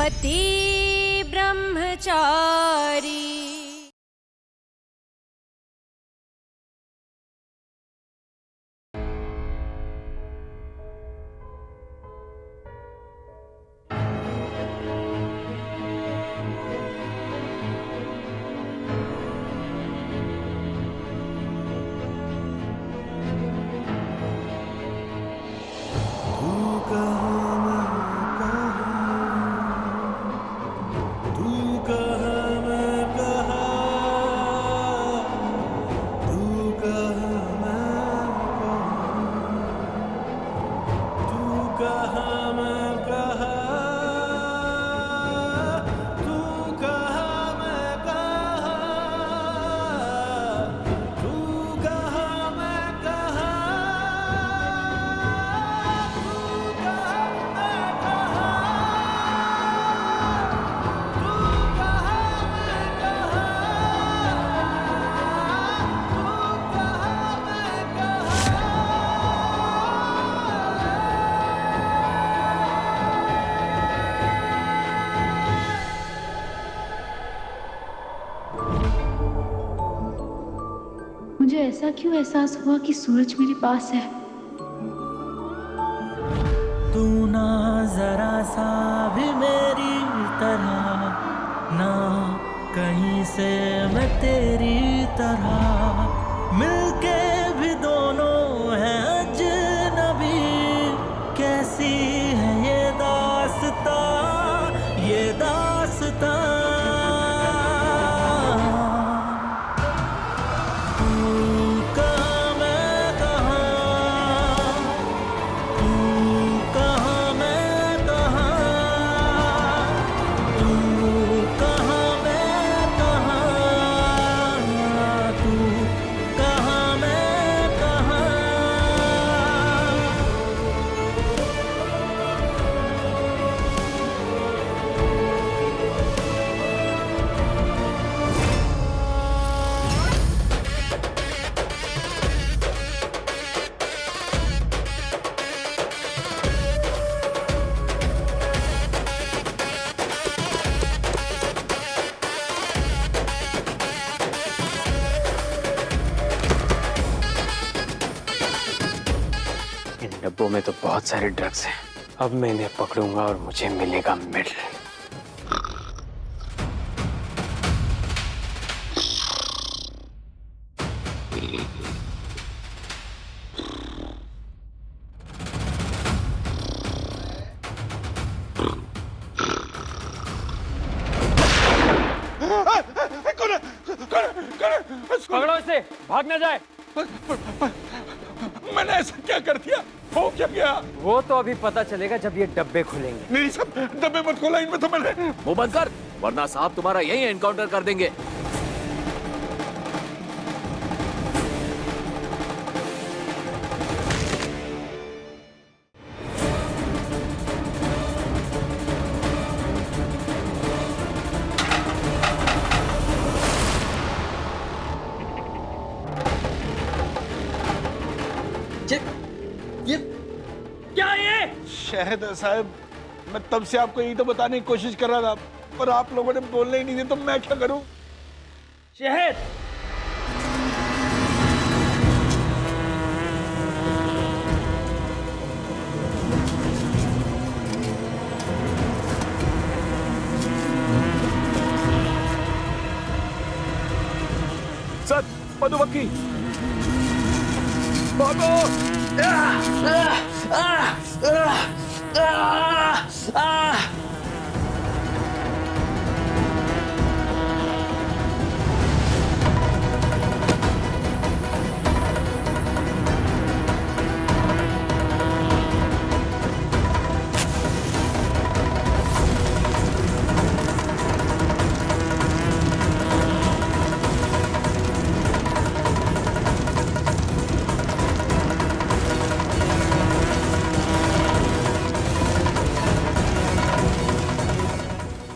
पति ब्रह्मचारी। मुझे ऐसा क्यों एहसास हुआ कि सूरज मेरे पास है? तू ना जरा सा भी मेरी तरह, ना कहीं से मैं तेरी तरह, मिलके भी दोनों हैं अजनबी। कैसी है ये दास्तां, ये दास्तां। डब्बों में तो बहुत सारे ड्रग्स हैं। अब मैं इन्हें पकड़ूंगा और मुझे मिलेगा मेडल। पकड़ो इसे, भाग ना जाए। मैंने ऐसा क्या कर दिया? हो क्या गया? वो तो अभी पता चलेगा जब ये डब्बे खुलेंगे। नहीं सब डब्बे मत खोला, इनमें तो मैंने। मुंह बंद कर, वरना साहब तुम्हारा यही एनकाउंटर कर देंगे। ये क्या है? शहद साहब, मैं तब से आपको यही तो बताने की कोशिश कर रहा था, पर आप लोगों ने बोलने ही नहीं दिया, तो मैं क्या करूं? शहद। सर, मधुमक्खी भागो!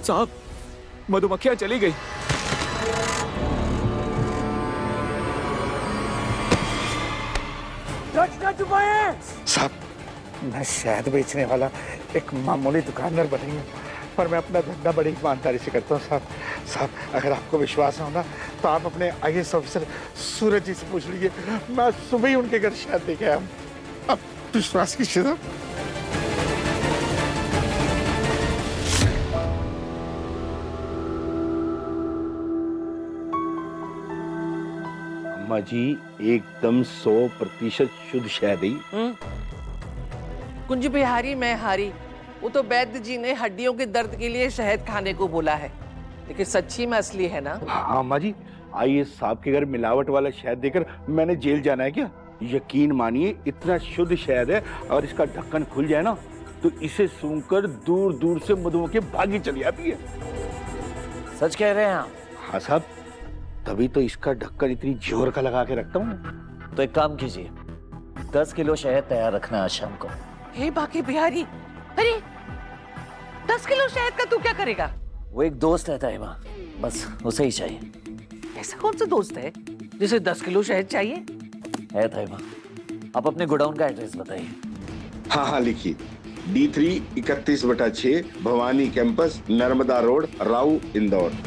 साहब, मधुमक्खियां चली गई। साहब, मैं शहद बेचने वाला एक मामूली दुकानदार बनी हूँ। पर मैं अपना धंधा बड़ी ईमानदारी से करता हूँ साहब। साहब अगर आपको विश्वास हो ना तो आप अपने IAS ऑफिसर सूरज जी से पूछ लीजिए, मैं सुबह ही उनके घर शायद देखे आया हूँ। अब विश्वास कीजिए साहब। अम्मा जी एकदम 100% शुद्ध शहद ही। कुंज बिहारी मैं हारी। वो तो वैद्य जी ने हड्डियों के दर्द के लिए शहद खाने को बोला है, लेकिन सच्ची में असली है ना? हाँ अम्मा जी, IAS साहब के घर मिलावट वाला शहद देकर मैंने जेल जाना है क्या? यकीन मानिए इतना शुद्ध शहद है, और इसका ढक्कन खुल जाए ना तो इसे सूंघकर दूर दूर से मधुमक्खी भागी चली आती है। सच कह रहे हैं आप? हाँ साहब, तभी तो इसका ढक्कन इतनी जोर का लगा के रखता हूँ। तो एक काम कीजिए, 10 किलो शहद तैयार रखना आज शाम को। हे बाकी बिहारी, अरे 10 किलो शहद का तू क्या करेगा? वो एक दोस्त है ताइबा, बस उसे ही चाहिए। ऐसा कौन सा दोस्त है जिसे 10 किलो शहद चाहिए? है ताइबा, आप अपने गोडाउन का एड्रेस बताइए। हाँ हाँ लिखिए, D3 31/6 Bhawani campus, Narmada road, Rau, Indore.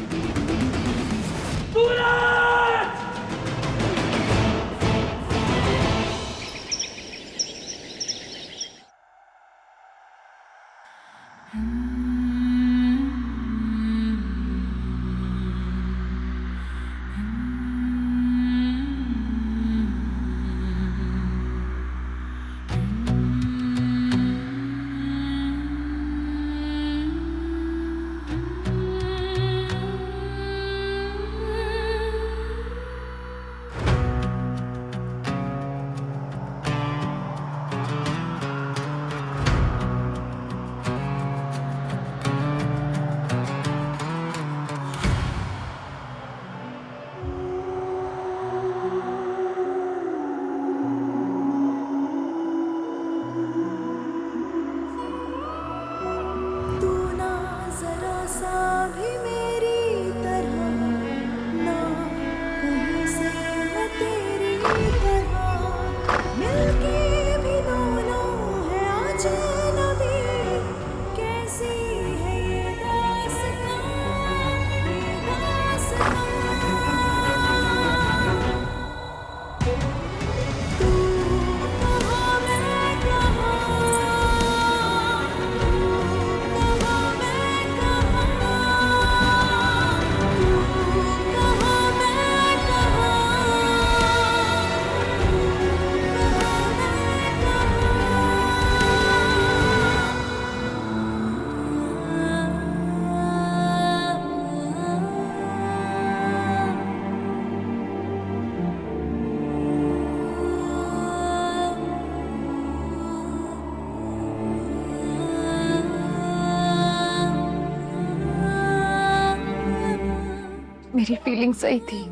मेरी फीलिंग सही थी,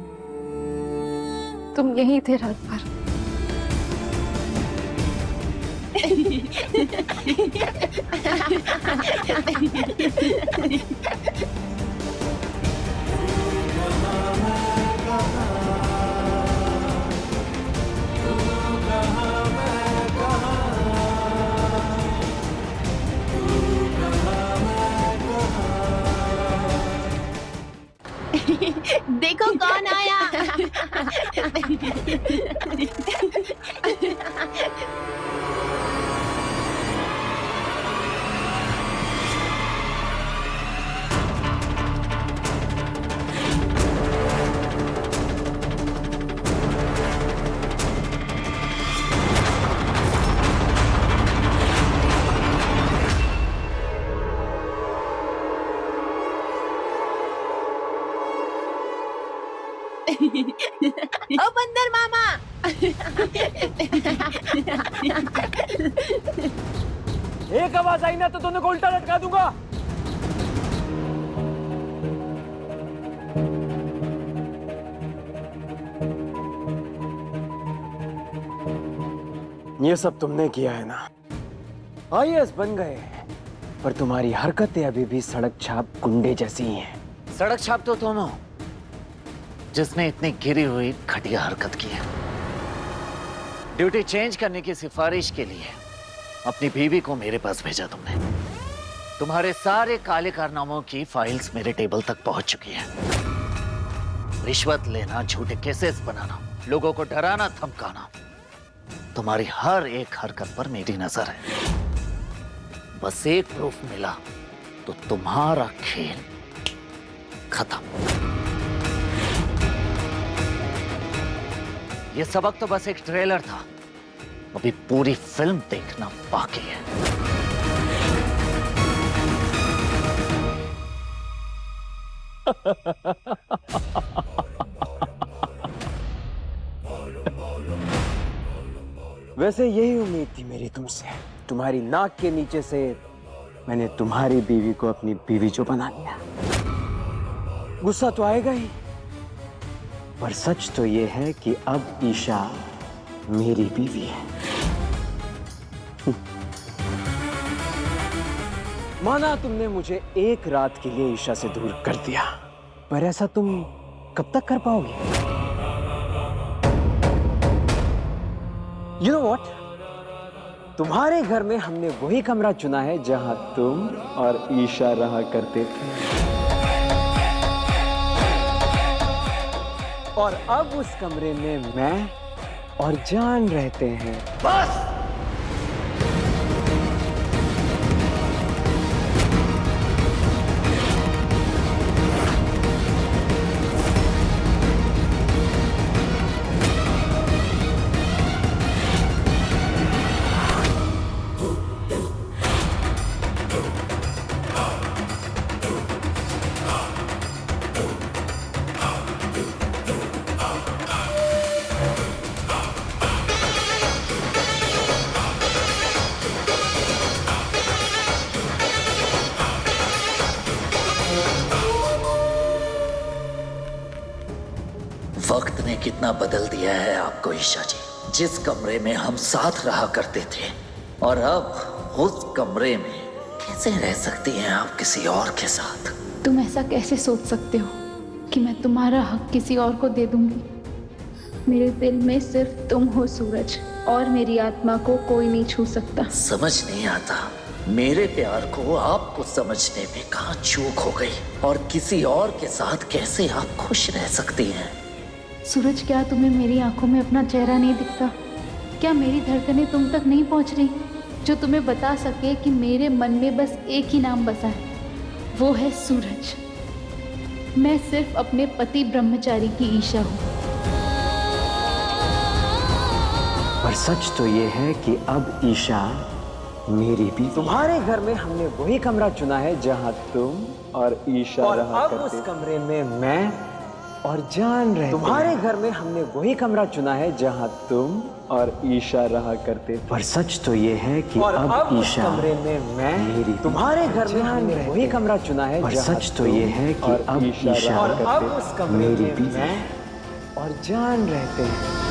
तुम यहीं थे रात भर। देखो कौन आया। ओ बंदर मामा। एक आवाज आई ना तो दोनों को उल्टा लटका दूंगा। ये सब तुमने किया है ना? IAS बन गए, पर तुम्हारी हरकतें अभी भी सड़क छाप गुंडे जैसी ही हैं। सड़क छाप तो तुम हो, जिसने इतनी गिरी हुई घटिया हरकत की है। ड्यूटी चेंज करने की सिफारिश के लिए अपनी बीवी को मेरे पास भेजा तुमने। तुम्हारे सारे काले कारनामों की फाइल्स मेरे टेबल तक पहुंच चुकी है। रिश्वत लेना, झूठे केसेस बनाना, लोगों को डराना धमकाना, तुम्हारी हर एक हरकत पर मेरी नजर है। बस एक प्रूफ मिला तो तुम्हारा खेल खत्म। ये सबक तो बस एक ट्रेलर था, अभी पूरी फिल्म देखना बाकी है। वैसे यही उम्मीद थी मेरी तुमसे। तुम्हारी नाक के नीचे से मैंने तुम्हारी बीवी को अपनी बीवी जो बना लिया। गुस्सा तो आएगा ही, पर सच तो ये है कि अब ईशा मेरी बीवी है। माना तुमने मुझे एक रात के लिए ईशा से दूर कर दिया, पर ऐसा तुम कब तक कर पाओगे? You know what? तुम्हारे घर में हमने वही कमरा चुना है जहां तुम और ईशा रहा करते थे, और अब उस कमरे में मैं और जान रहते हैं। बस! वक्त ने कितना बदल दिया है आपको ईशा जी। जिस कमरे में हम साथ रहा करते थे और अब उस कमरे में कैसे रह सकती हैं आप किसी और के साथ? तुम ऐसा कैसे सोच सकते हो कि मैं तुम्हारा हक किसी और को दे दूंगी? मेरे दिल में सिर्फ तुम हो सूरज, और मेरी आत्मा को कोई नहीं छू सकता। समझ नहीं आता, मेरे प्यार को आपको समझने में कहाँ चूक हो गई, और किसी और के साथ कैसे आप खुश रह सकती हैं? सूरज, क्या तुम्हें मेरी आंखों में अपना चेहरा नहीं दिखता? क्या मेरी धड़कनें तुम तक नहीं पहुंच रही, जो तुम्हें बता सके कि मेरे मन में बस एक ही नाम बसा है, वो है सूरज। मैं सिर्फ अपने पति ब्रह्मचारी की ईशा हूँ। पर सच तो ये है कि अब ईशा मेरी भी। तुम्हारे घर में हमने वही कमरा चुना है जहां तुम और ईशा रहा करते। उस कमरे में मैं और जान रहे। तुम्हारे घर में हमने वही कमरा चुना है जहां तुम और ईशा रहा करते। पर सच तो ये है कि अब ईशा कमरे में मैं मेरी। तुम्हारे घर में हमने वही कमरा चुना है। पर सच तो ये है कि अब ईशा करते मेरी भी मैं और जान रहते हैं।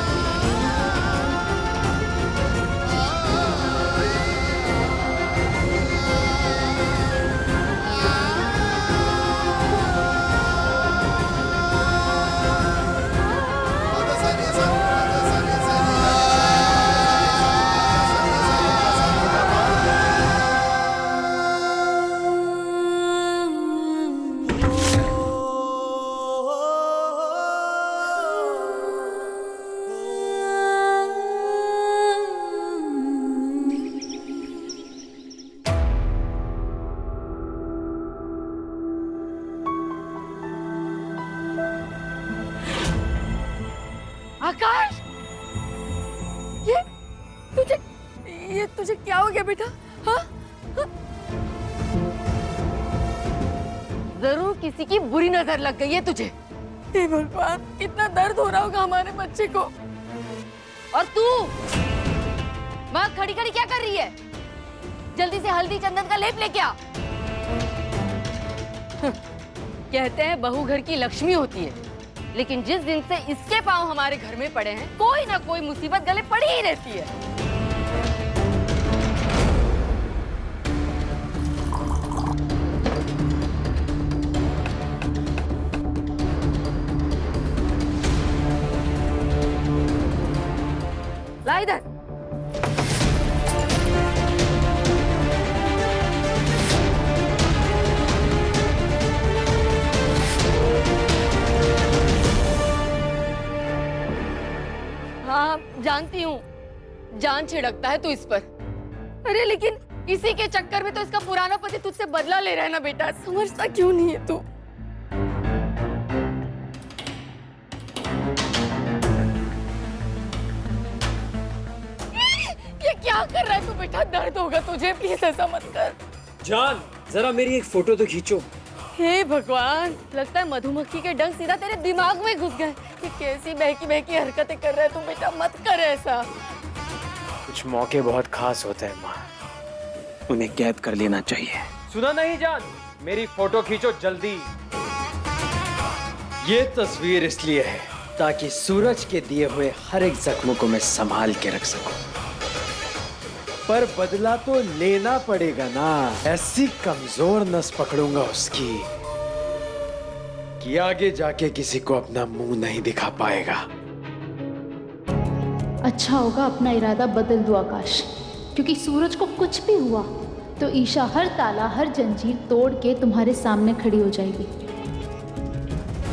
आकाश, ये तुझे क्या हो गया बेटा? हाँ? जरूर किसी की बुरी नजर लग गई है तुझे। हे भगवान, कितना दर्द हो रहा होगा हमारे बच्चे को। और तू वहां खड़ी खड़ी क्या कर रही है? जल्दी से हल्दी चंदन का लेप लेके आ। कहते हैं बहू घर की लक्ष्मी होती है, लेकिन जिस दिन से इसके पांव हमारे घर में पड़े हैं, कोई ना कोई मुसीबत गले पड़ी ही रहती है। ला इधर। जान छिड़कता है तू इस पर। अरे लेकिन इसी के चक्कर में तो इसका पुराना पति तुझसे बदला ले रहा है ना बेटा, समझता क्यों नहीं है तू? ये क्या कर रहा है तू बेटा? दर्द होगा तुझे, प्लीज ऐसा मत कर। जान, जरा मेरी एक फोटो तो खींचो। हे भगवान, लगता है मधुमक्खी के डंक सीधा तेरे दिमाग में घुस गए। ये कैसी बहकी बहकी हरकतें कर रहा है तू बेटा, मत कर ऐसा। कुछ मौके बहुत खास होते हैं माँ, उन्हें कैद कर लेना चाहिए। सुना नहीं जान, मेरी फोटो खींचो जल्दी। ये तस्वीर इसलिए है ताकि सूरज के दिए हुए हर एक जख्म को मैं संभाल के रख सकूं। पर बदला तो लेना पड़ेगा ना। ऐसी कमजोर नस पकड़ूंगा उसकी कि आगे जाके किसी को अपना मुंह नहीं दिखा पाएगा। अच्छा होगा अपना इरादा बदल दो आकाश, क्योंकि सूरज को कुछ भी हुआ तो ईशा हर ताला हर जंजीर तोड़ के तुम्हारे सामने खड़ी हो जाएगी।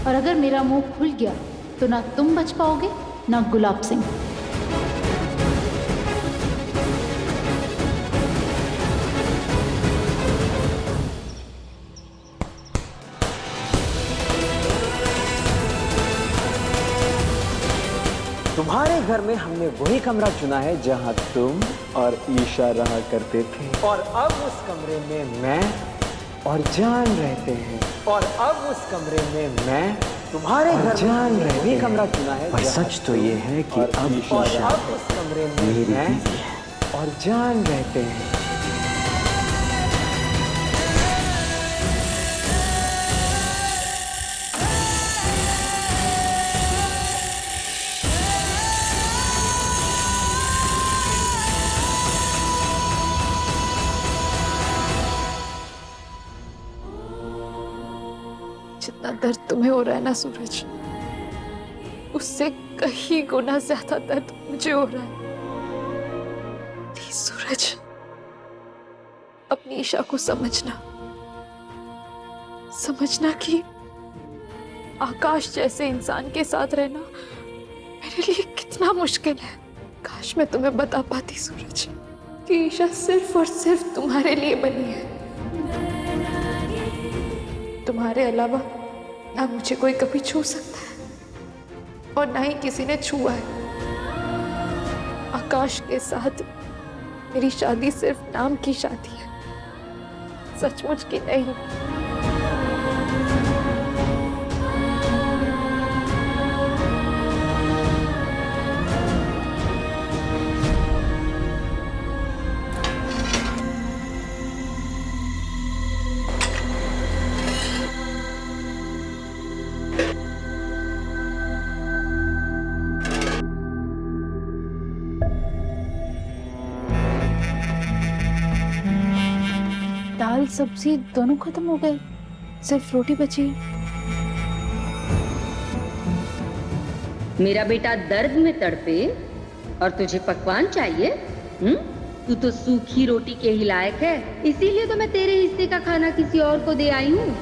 और अगर मेरा मुंह खुल गया तो ना तुम बच पाओगे ना गुलाब सिंह। तुम्हारे घर में हमने वही कमरा चुना है जहां तुम और ईशा रहा करते थे, और अब उस कमरे में मैं और जान रहते हैं। और अब उस कमरे में मैं तुम्हारे घर जान रहते हैं। कमरा चुना है, पर सच तो ये है कि अब ईशा उस कमरे में मैं और जान रहते हैं। जितना दर्द तुम्हें हो रहा है ना सूरज, उससे कहीं गुना ज्यादा दर्द मुझे हो रहा है। प्लीज सूरज, अपनी ईशा को समझना कि आकाश जैसे इंसान के साथ रहना मेरे लिए कितना मुश्किल है। काश मैं तुम्हें बता पाती सूरज कि ईशा सिर्फ और सिर्फ तुम्हारे लिए बनी है। तुम्हारे अलावा ना मुझे कोई कभी छू सकता है और ना ही किसी ने छुआ है। आकाश के साथ मेरी शादी सिर्फ नाम की शादी है, सचमुच की नहीं। दाल सब्जी दोनों खत्म हो गए, सिर्फ रोटी बची। मेरा बेटा दर्द में तड़पे और तुझे पकवान चाहिए? तू तो सूखी रोटी के ही लायक है, इसीलिए तो मैं तेरे हिस्से का खाना किसी और को दे आई हूँ।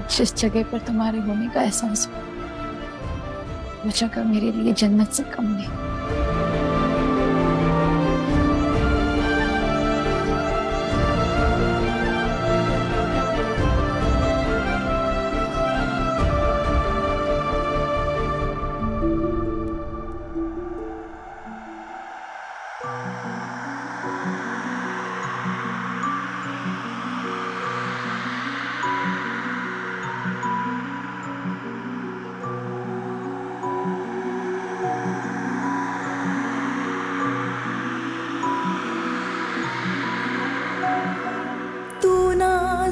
जिस जगह पर तुम्हारे होने का एहसास हुआ, वो जगह मेरे लिए जन्नत से कम नहीं।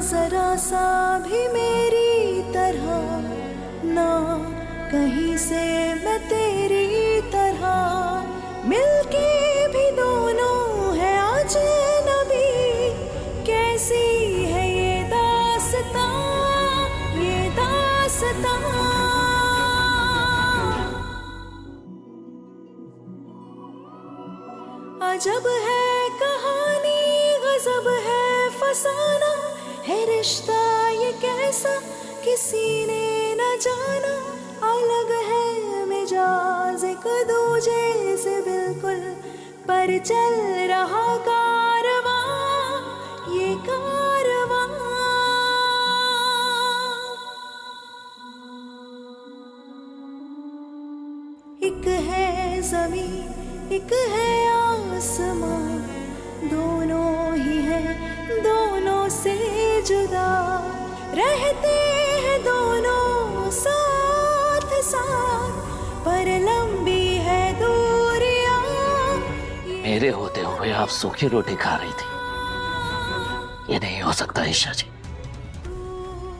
जरा सा भी मेरी तरह ना कहीं कहीं से मैं तेरी तरह मिलके भी दोनों है आज नबी। कैसी है ये दास्तां, ये दास्तां। अजब है कहानी, गजब है फसाना, है रिश्ता ये कैसा किसी ने न जाना। अलग है मिजाज एक दूजे से बिल्कुल, पर चल रहा कारवां, ये कारवां। एक है ज़मीन, एक है आसमां, दोनों ही हैं दोनों से जुदा। रहते हैं दोनों साथ साथ, पर लंबी है दूरियां। मेरे होते हुए आप सूखी रोटी खा रही थी, ये नहीं हो सकता ईशा जी।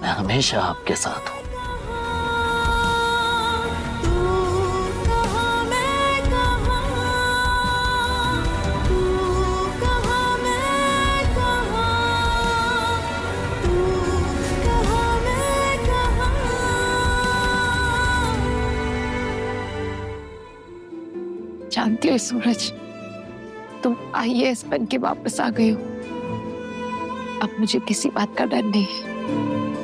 मैं हमेशा आपके साथ हूं। जानती हो सूरज, तुम आईएएस बन के वापस आ गए हो। अब मुझे किसी बात का डर नहीं है।